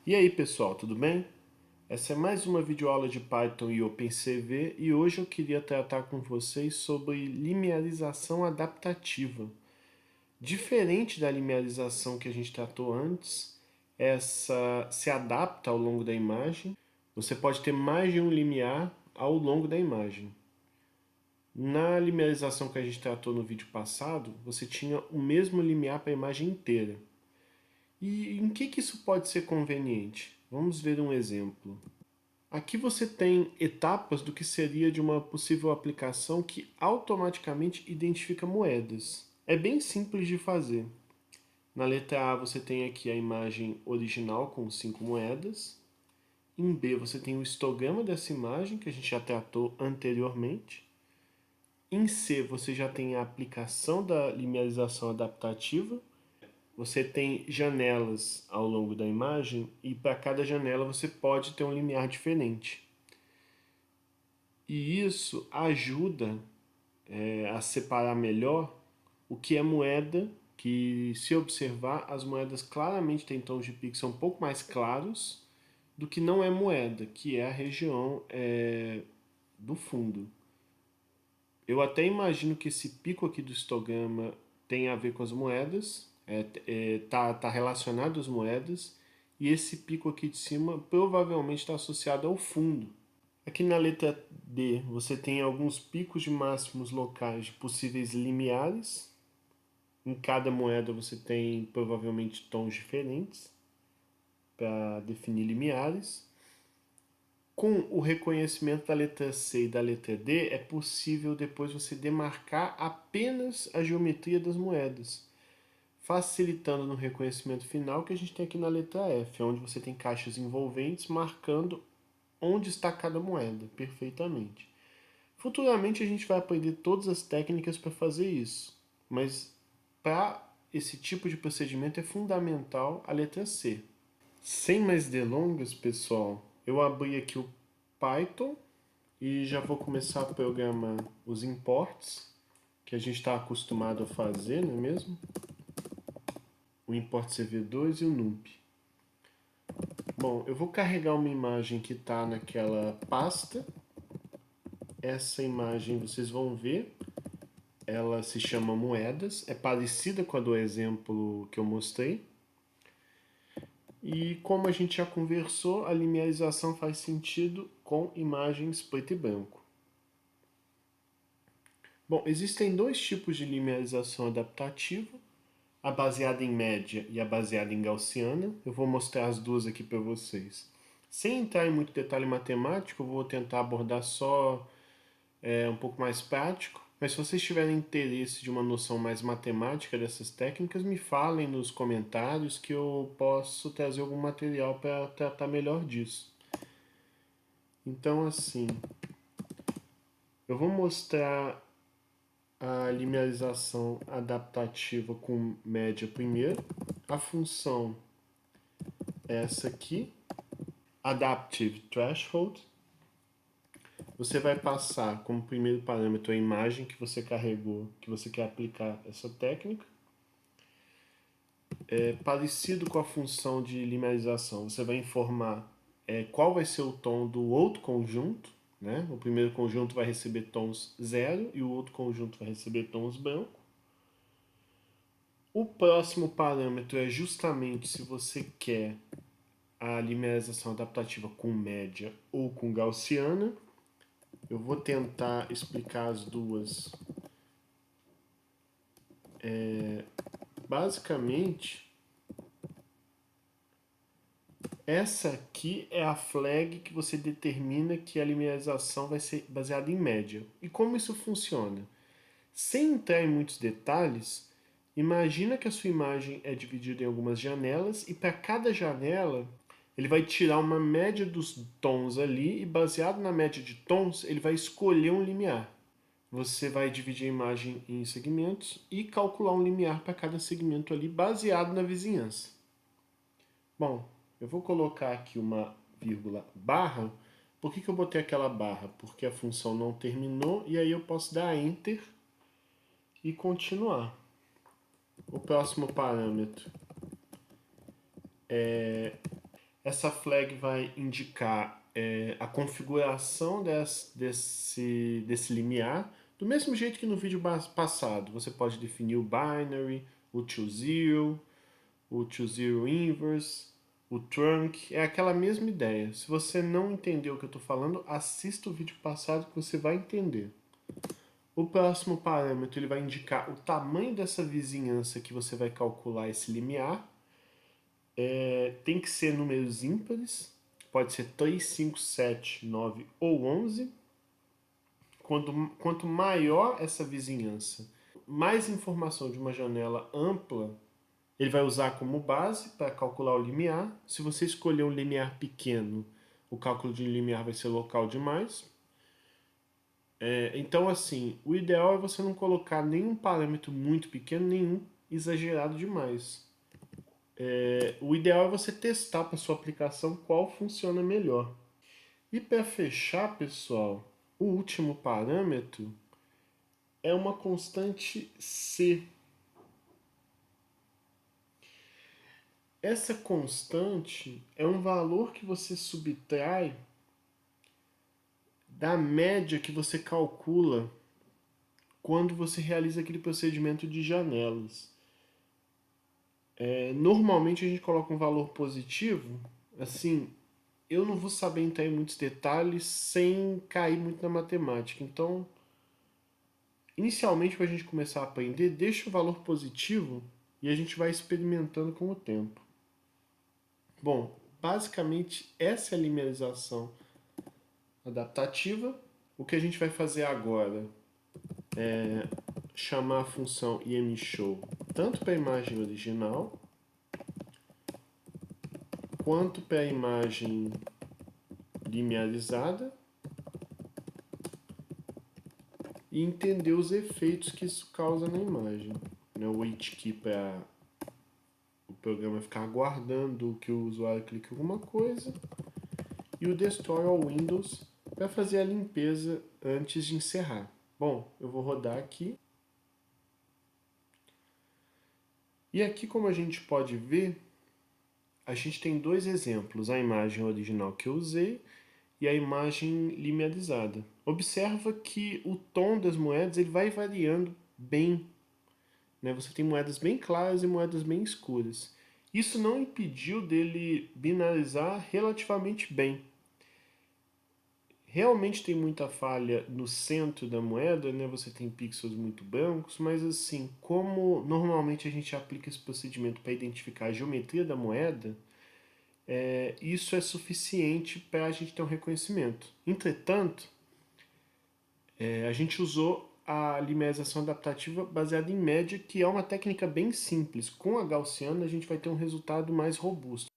E aí pessoal, tudo bem? Essa é mais uma videoaula de Python e OpenCV e hoje eu queria tratar com vocês sobre linearização adaptativa. Diferente da linearização que a gente tratou antes, essa se adapta ao longo da imagem. Você pode ter mais de um limiar ao longo da imagem. Na linearização que a gente tratou no vídeo passado, você tinha o mesmo limiar para a imagem inteira. E em que isso pode ser conveniente? Vamos ver um exemplo. Aqui você tem etapas do que seria de uma possível aplicação que automaticamente identifica moedas. É bem simples de fazer. Na letra A você tem aqui a imagem original com 5 moedas. Em B você tem o histograma dessa imagem que a gente já tratou anteriormente. Em C você já tem a aplicação da linearização adaptativa. Você tem janelas ao longo da imagem e para cada janela você pode ter um limiar diferente. E isso ajuda a separar melhor o que é moeda, que se observar, as moedas claramente têm tons de pixel um pouco mais claros do que não é moeda, que é a região do fundo. Eu até imagino que esse pico aqui do histograma tem a ver com as moedas, tá relacionado às moedas, e esse pico aqui de cima provavelmente está associado ao fundo. Aqui na letra D você tem alguns picos de máximos locais de possíveis limiares. Em cada moeda você tem provavelmente tons diferentes para definir limiares. Com o reconhecimento da letra C e da letra D, é possível depois você demarcar apenas a geometria das moedas, facilitando no reconhecimento final que a gente tem aqui na letra F, onde você tem caixas envolventes marcando onde está cada moeda, perfeitamente. Futuramente a gente vai aprender todas as técnicas para fazer isso, mas para esse tipo de procedimento é fundamental a letra C. Sem mais delongas, pessoal, eu abri aqui o Python e já vou começar a programar os imports que a gente está acostumado a fazer, não é mesmo? O import CV2 e o nup. Bom, eu vou carregar uma imagem que está naquela pasta. Essa imagem vocês vão ver, ela se chama moedas, é parecida com a do exemplo que eu mostrei. E como a gente já conversou, a linearização faz sentido com imagens preto e branco. Bom, existem dois tipos de linearização adaptativa, a baseada em média e a baseada em gaussiana. Eu vou mostrar as duas aqui para vocês. Sem entrar em muito detalhe matemático, eu vou tentar abordar só um pouco mais prático. Mas se vocês tiverem interesse de uma noção mais matemática dessas técnicas, me falem nos comentários que eu posso trazer algum material para tratar melhor disso. Então, assim, eu vou mostrar a linearização adaptativa com média primeiro. A função é essa aqui, Adaptive Threshold. Você vai passar como primeiro parâmetro a imagem que você carregou, que você quer aplicar essa técnica. Parecido com a função de linearização, você vai informar qual vai ser o tom do outro conjunto, né? O primeiro conjunto vai receber tons 0 e o outro conjunto vai receber tons branco. O próximo parâmetro é justamente se você quer a linearização adaptativa com média ou com gaussiana. Eu vou tentar explicar as duas. Basicamente, essa aqui é a flag que você determina que a linearização vai ser baseada em média. E como isso funciona? Sem entrar em muitos detalhes, imagina que a sua imagem é dividida em algumas janelas e para cada janela ele vai tirar uma média dos tons ali e baseado na média de tons ele vai escolher um limiar. Você vai dividir a imagem em segmentos e calcular um limiar para cada segmento ali baseado na vizinhança. Bom, eu vou colocar aqui uma vírgula barra. Por que eu botei aquela barra? Porque a função não terminou e aí eu posso dar Enter e continuar. O próximo parâmetro Essa flag vai indicar a configuração desse limiar, do mesmo jeito que no vídeo passado. Você pode definir o binary, o to zero inverse, o trunk, é aquela mesma ideia. Se você não entendeu o que eu estou falando, assista o vídeo passado que você vai entender. O próximo parâmetro ele vai indicar o tamanho dessa vizinhança que você vai calcular esse limiar. Tem que ser números ímpares, pode ser 3, 5, 7, 9 ou 11. Quanto maior essa vizinhança, mais informação de uma janela ampla ele vai usar como base para calcular o limiar. Se você escolher um limiar pequeno, o cálculo de limiar vai ser local demais. Então, assim, o ideal é você não colocar nenhum parâmetro muito pequeno, nenhum exagerado demais. O ideal é você testar para sua aplicação qual funciona melhor. E para fechar, pessoal, o último parâmetro é uma constante C. Essa constante é um valor que você subtrai da média que você calcula quando você realiza aquele procedimento de janelas. Normalmente a gente coloca um valor positivo, assim, eu não vou saber entrar em muitos detalhes sem cair muito na matemática. Então, inicialmente, para a gente começar a aprender, deixa o valor positivo e a gente vai experimentando com o tempo. Bom, basicamente essa é a linearização adaptativa. O que a gente vai fazer agora é chamar a função IMShow tanto para a imagem original quanto para a imagem linearizada e entender os efeitos que isso causa na imagem. O wait para o programa ficar aguardando que o usuário clique em alguma coisa, e o destroy all windows para fazer a limpeza antes de encerrar. Bom, eu vou rodar aqui. E aqui, como a gente pode ver, a gente tem dois exemplos, a imagem original que eu usei e a imagem linearizada. Observa que o tom das moedas ele vai variando bem. Você tem moedas bem claras e moedas bem escuras. Isso não impediu dele binarizar relativamente bem. Realmente tem muita falha no centro da moeda, você tem pixels muito brancos, mas assim, como normalmente a gente aplica esse procedimento para identificar a geometria da moeda, isso é suficiente para a gente ter um reconhecimento. Entretanto, a gente usou a linearização adaptativa baseada em média, que é uma técnica bem simples. Com a gaussiana a gente vai ter um resultado mais robusto.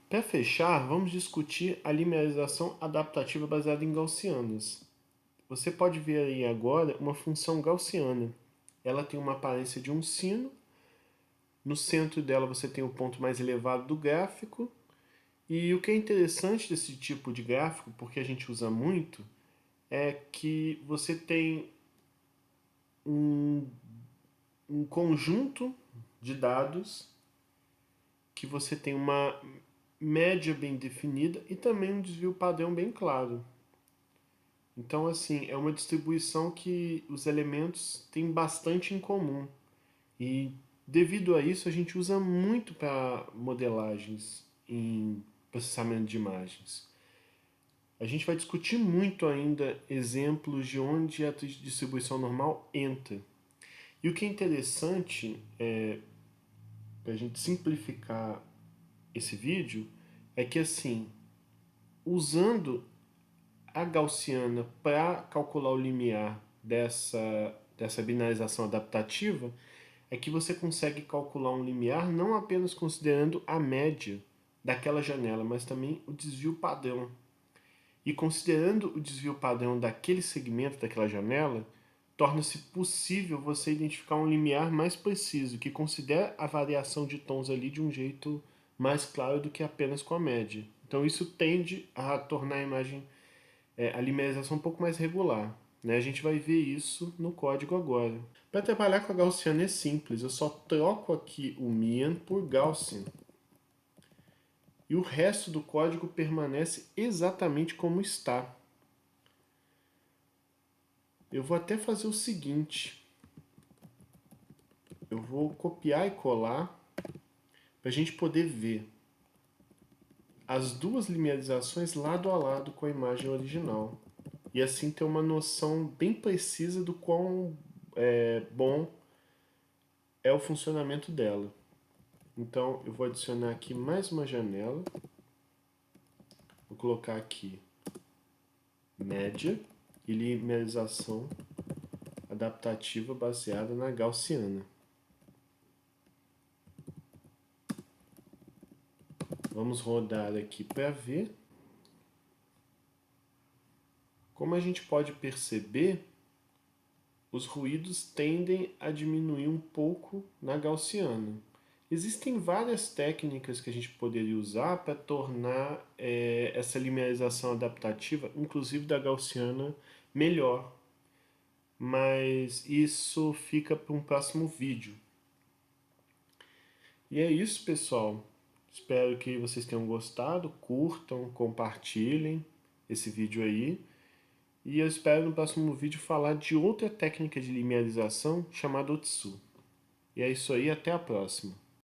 Para fechar, vamos discutir a linearização adaptativa baseada em gaussianas. Você pode ver aí agora uma função gaussiana. Ela tem uma aparência de um sino. No centro dela você tem o ponto mais elevado do gráfico. E o que é interessante desse tipo de gráfico, porque a gente usa muito, é que você tem um conjunto de dados que você tem uma média bem definida e também um desvio padrão bem claro. Então, assim, é uma distribuição que os elementos têm bastante em comum. E, devido a isso, a gente usa muito para modelagens em processamento de imagens. A gente vai discutir muito ainda exemplos de onde a distribuição normal entra. E o que é interessante, para a gente simplificar esse vídeo, é que assim, usando a gaussiana para calcular o limiar dessa binarização adaptativa, é que você consegue calcular um limiar não apenas considerando a média daquela janela, mas também o desvio padrão. E considerando o desvio padrão daquele segmento daquela janela, torna-se possível você identificar um limiar mais preciso, que considera a variação de tons ali de um jeito mais claro do que apenas com a média. Então isso tende a tornar a imagem, a linearização um pouco mais regular. A gente vai ver isso no código agora. Para trabalhar com a Gaussiana é simples, eu só troco aqui o Mian por Gaussian. e o resto do código permanece exatamente como está. Eu vou até fazer o seguinte, eu vou copiar e colar para a gente poder ver as duas linearizações lado a lado com a imagem original. E assim ter uma noção bem precisa do quão bom é o funcionamento dela. Então eu vou adicionar aqui mais uma janela. Vou colocar aqui média e linearização adaptativa baseada na gaussiana. Vamos rodar aqui para ver. Como a gente pode perceber, os ruídos tendem a diminuir um pouco na gaussiana. Existem várias técnicas que a gente poderia usar para tornar essa linearização adaptativa, inclusive da gaussiana, melhor. Mas isso fica para um próximo vídeo. E é isso, pessoal. Espero que vocês tenham gostado, curtam, compartilhem esse vídeo aí. E eu espero no próximo vídeo falar de outra técnica de linearização chamada Otsu. E é isso aí, até a próxima.